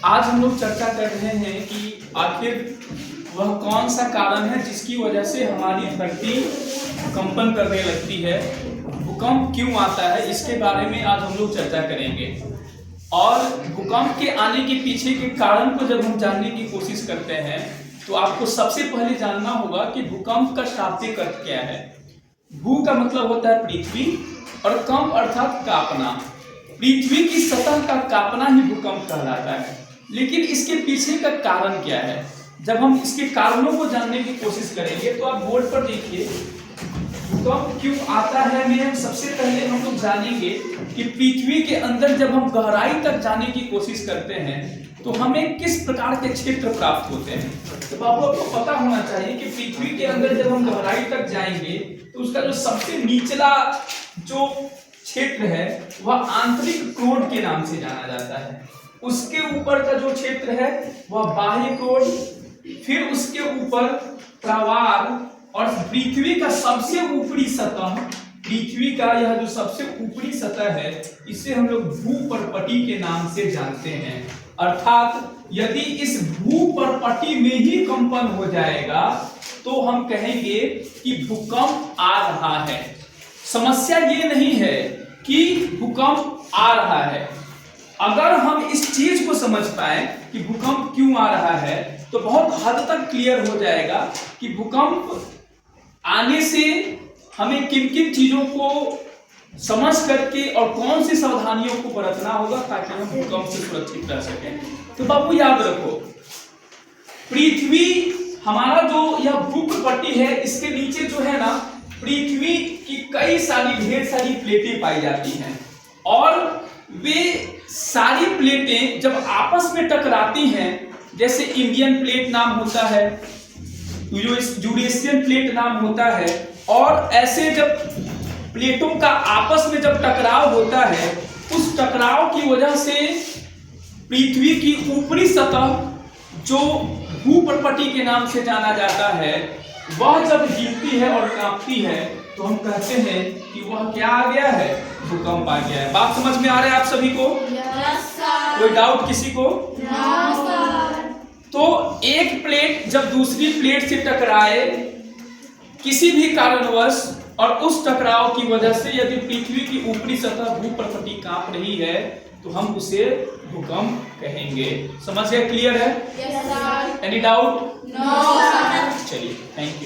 आज हम लोग चर्चा कर रहे हैं कि आखिर वह कौन सा कारण है जिसकी वजह से हमारी धरती कंपन करने लगती है, भूकंप क्यों आता है, इसके बारे में आज हम लोग चर्चा करेंगे। और भूकंप के आने के पीछे के कारण को जब हम जानने की कोशिश करते हैं तो आपको सबसे पहले जानना होगा कि भूकंप का शाब्दिक अर्थ क्या है। भू का मतलब होता है पृथ्वी और कंप अर्थात कांपना। पृथ्वी की सतह का कांपना ही भूकंप कहलाता है। लेकिन इसके पीछे का कारण क्या है, जब हम इसके कारणों को जानने की कोशिश करेंगे तो आप बोर्ड पर देखिए भूकंप क्यों आता है में सबसे पहले हम लोग जानेंगे कि पृथ्वी के अंदर जब हम गहराई तक जाने की कोशिश करते हैं तो हमें किस प्रकार के क्षेत्र प्राप्त होते हैं। तो आपको पता होना चाहिए कि पृथ्वी के अंदर जब हम गहराई तक जाएंगे तो उसका जो सबसे निचला जो क्षेत्र है वह आंतरिक क्रोड के नाम से जाना जाता है। उसके ऊपर का जो क्षेत्र है वह बाह्य क्रोड, फिर उसके ऊपर प्रवाल और पृथ्वी का सबसे ऊपरी सतह, पृथ्वी का यह जो सबसे ऊपरी सतह है इसे हम लोग भूपर्पटी के नाम से जानते हैं। अर्थात यदि इस भूपर्पटी में ही कंपन हो जाएगा तो हम कहेंगे कि भूकंप आ रहा है। समस्या ये नहीं है कि भूकंप आ रहा है, अगर हम इस चीज को समझ पाए कि भूकंप क्यों आ रहा है तो बहुत हद तक क्लियर हो जाएगा कि भूकंप आने से हमें किन किन चीजों को समझ करके और कौन सी सावधानियों को बरतना होगा ताकि हम भूकंप से सुरक्षित रह सकें। तो बाबू याद रखो, पृथ्वी हमारा जो यह भूपर्पटी है इसके नीचे जो है ना पृथ्वी की कई सारी ढेर सारी प्लेटें पाई जाती हैं और वे सारी प्लेटें जब आपस में टकराती हैं, जैसे इंडियन प्लेट नाम होता है, यूरेशियन प्लेट नाम होता है, और ऐसे जब प्लेटों का आपस में जब टकराव होता है उस टकराव की वजह से पृथ्वी की ऊपरी सतह जो भूपर्पटी के नाम से जाना जाता है वह जब हिलती है और कांपती है तो हम कहते हैं कि वह क्या आ गया है, भूकंप आ गया है। बात समझ में आ रहा है आप सभी को? कोई डाउट किसी को? तो एक प्लेट जब दूसरी प्लेट से टकराए किसी भी कारणवश और उस टकराव की वजह से यदि पृथ्वी की ऊपरी सतह भूपर्पटी कांप रही है तो हम उसे भूकंप कहेंगे। समझ गए? क्लियर है? Any doubt? नो। चलिए, थैंक यू।